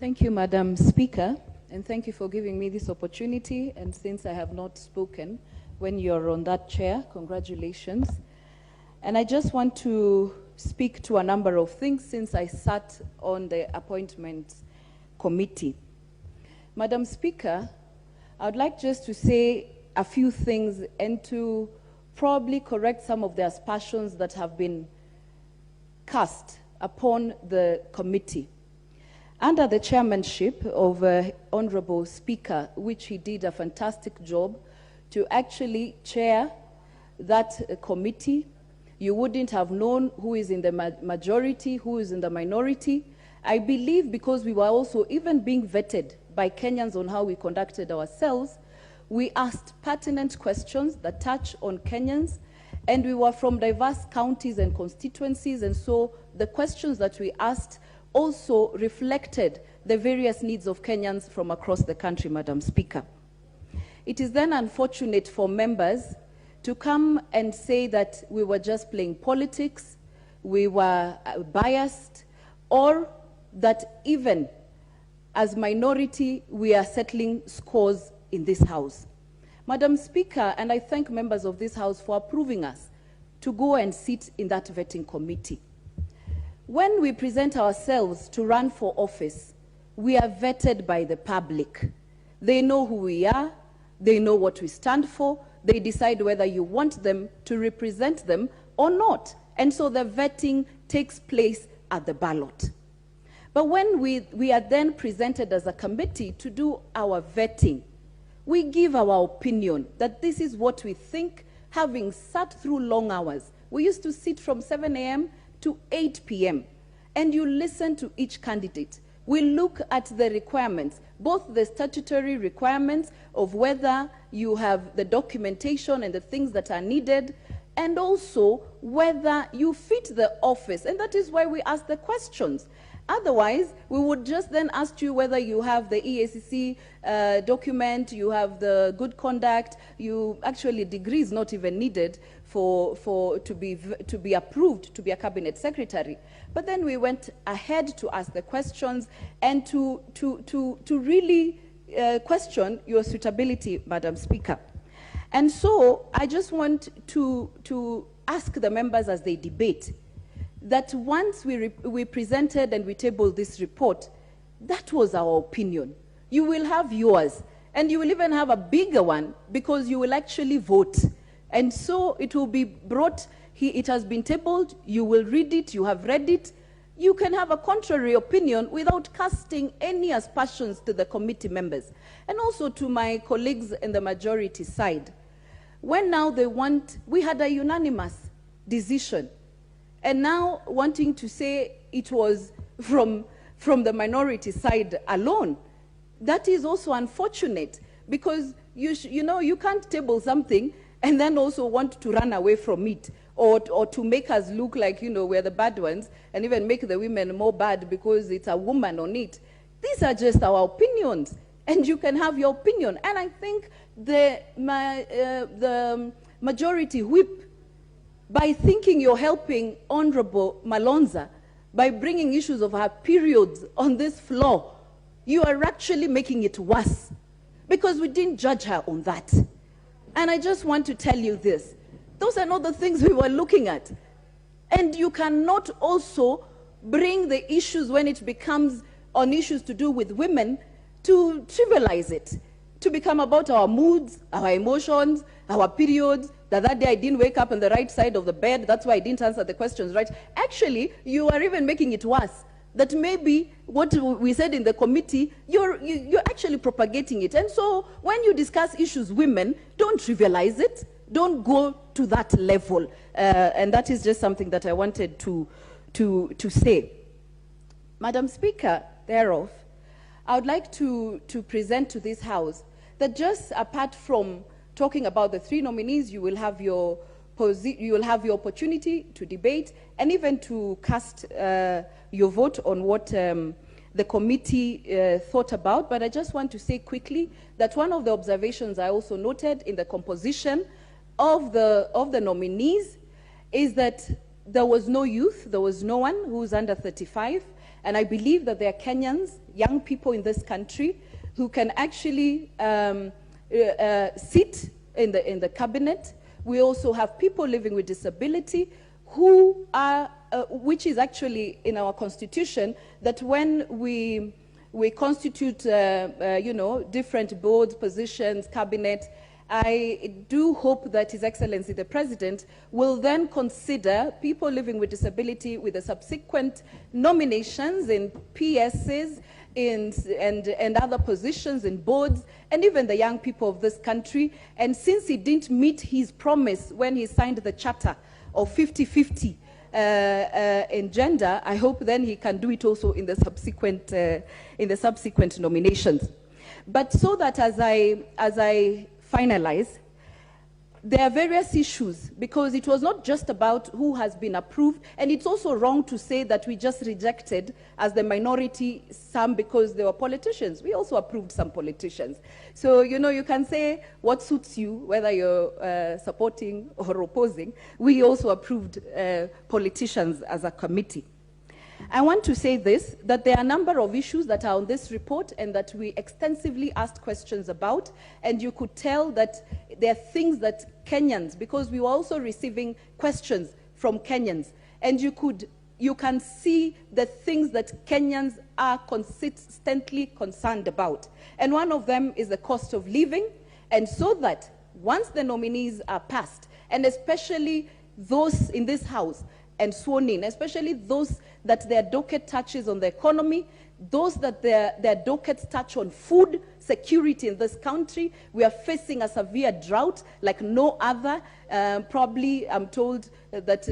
Thank you, Madam Speaker, and thank you for giving me this opportunity. And since I have not spoken when you're on that chair, congratulations. And I just want to speak to a number of things since I sat on the Appointments Committee. Madam Speaker, I would like just to say a few things and to probably correct some of the aspersions that have been cast upon the committee. Under the chairmanship of Honorable Speaker, which he did a fantastic job to actually chair that committee, you wouldn't have known who is in the majority, who is in the minority. I believe because we were also even being vetted by Kenyans on how we conducted ourselves, we asked pertinent questions that touch on Kenyans, and we were from diverse counties and constituencies, and so the questions that we asked also reflected the various needs of Kenyans from across the country, Madam Speaker. It is then unfortunate for members to come and say that we were just playing politics, we were biased, or that even as minority, we are settling scores in this House. Madam Speaker, and I thank members of this House for approving us to go and sit in that vetting committee. When we present ourselves to run for office, we are vetted by the public. They know who we are, they know what we stand for, they decide whether you want them to represent them or not. And so the vetting takes place at the ballot. But when we are then presented as a committee to do our vetting, we give our opinion that this is what we think, having sat through long hours. We used to sit from 7 a.m. to 8 p.m. and you listen to each candidate. We look at the requirements, both the statutory requirements of whether you have the documentation and the things that are needed, and also whether you fit the office. And that is why we ask the questions. Otherwise, we would just then ask you whether you have the EACC document, you have the good conduct, actually degrees not even needed to be approved to be a cabinet secretary. But then we went ahead to ask the questions and to really question your suitability, Madam Speaker. And so I just want to ask the members as they debate that once we presented and we tabled this report, that was our opinion. You will have yours, and you will even have a bigger one because you will actually vote. And so it will be brought, it has been tabled, you will read it, you have read it. You can have a contrary opinion without casting any aspersions to the committee members. And also to my colleagues in the majority side. When now they want, we had a unanimous decision. And now wanting to say it was from the minority side alone, that is also unfortunate because you can't table something and then also want to run away from it or to make us look like we're the bad ones and even make the women more bad because it's a woman on it. These are just our opinions, and you can have your opinion. And I think the majority whip, by thinking you're helping Honorable Malonza by bringing issues of her periods on this floor, you are actually making it worse because we didn't judge her on that. And I just want to tell you this. Those are not the things we were looking at. And you cannot also bring the issues when it becomes on issues to do with women to trivialize it, to become about our moods, our emotions, our periods. The other day I didn't wake up on the right side of the bed, that's why I didn't answer the questions right. Actually, you are even making it worse. That maybe what we said in the committee, you're actually propagating it. And so when you discuss issues women, don't trivialize it. Don't go to that level. And that is just something that I wanted to say. Madam Speaker, thereof, I would like to present to this House that just apart from talking about the three nominees, you will have your opportunity to debate and even to cast your vote on what the committee thought about. But I just want to say quickly that one of the observations I also noted in the composition of the nominees is that there was no youth, there was no one who's under 35, And I believe that there are Kenyans, young people in this country, who can actually sit in the cabinet. We also have people living with disability who are, which is actually in our constitution, that when we constitute, different boards, positions, cabinet, I do hope that His Excellency the President will then consider people living with disability with the subsequent nominations in PSs and other positions in boards, and even the young people of this country. And since he didn't meet his promise when he signed the charter of 50-50 in gender, I hope then he can do it also in the subsequent nominations. But so that as I finalize, there are various issues, because it was not just about who has been approved, and it's also wrong to say that we just rejected as the minority some because they were politicians. We also approved some politicians. So, you can say what suits you, whether you're supporting or opposing. We also approved politicians as a committee. I want to say this, that there are a number of issues that are on this report and that we extensively asked questions about, and you could tell that there are things that Kenyans, because we were also receiving questions from Kenyans, and you can see the things that Kenyans are consistently concerned about. And one of them is the cost of living, and so that once the nominees are passed, and especially those in this house and sworn in, especially those that their docket touches on the economy, those that their dockets touch on food security in this country. We are facing a severe drought like no other. Probably, I'm told, that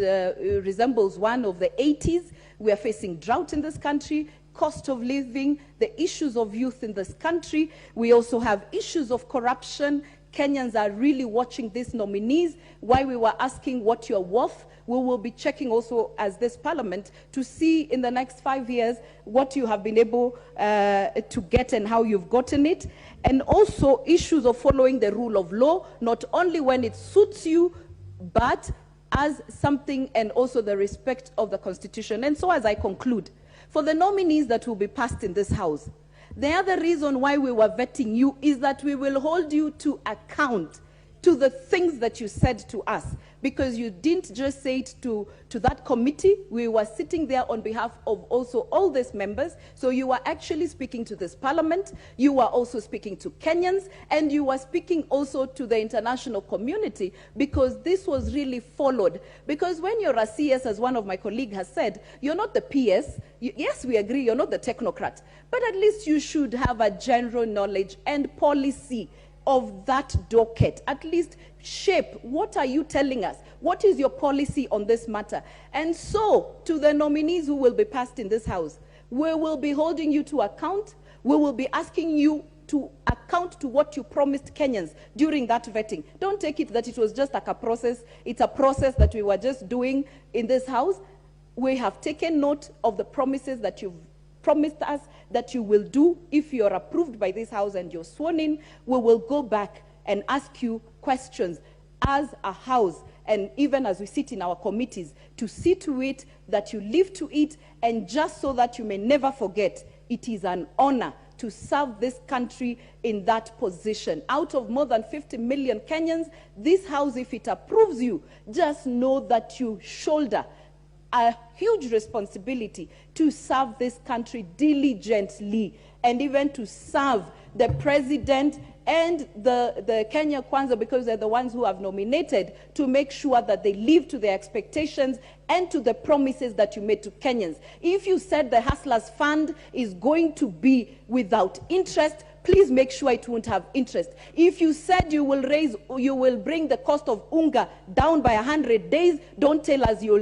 resembles one of the 80s. We are facing drought in this country, cost of living, the issues of youth in this country. We also have issues of corruption. Kenyans are really watching these nominees. Why we were asking what you're worth. We will be checking also as this parliament to see in the next 5 years what you have been able to get and how you've gotten it. And also issues of following the rule of law, not only when it suits you, but as something, and also the respect of the Constitution. And so as I conclude, for the nominees that will be passed in this house, the other reason why we were vetting you is that we will hold you to account to the things that you said to us, because you didn't just say it to that committee. We were sitting there on behalf of also all these members. So you were actually speaking to this parliament, you were also speaking to Kenyans, and you were speaking also to the international community, because this was really followed. Because when you're a CS, as one of my colleagues has said, you're not the PS. Yes, we agree, you're not the technocrat, but at least you should have a general knowledge and policy of that docket. At least shape, what are you telling us? What is your policy on this matter? And so, to the nominees who will be passed in this house, we will be holding you to account. We will be asking you to account to what you promised Kenyans during that vetting. Don't take it that it was just like a process. It's a process that we were just doing in this house. We have taken note of the promises that you've promised us that you will do. If you're approved by this house and you're sworn in, we will go back and ask you questions as a house, and even as we sit in our committees, to see to it that you live to it, and just so that you may never forget, it is an honor to serve this country in that position. Out of more than 50 million Kenyans, this house, if it approves you, just know that you shoulder a huge responsibility to serve this country diligently, and even to serve the president and the Kenya Kwanza, because they're the ones who have nominated, to make sure that they live to their expectations and to the promises that you made to Kenyans. If you said the Hustlers Fund is going to be without interest, please make sure it won't have interest. If you said you will bring the cost of unga down by 100 days, don't tell us you'll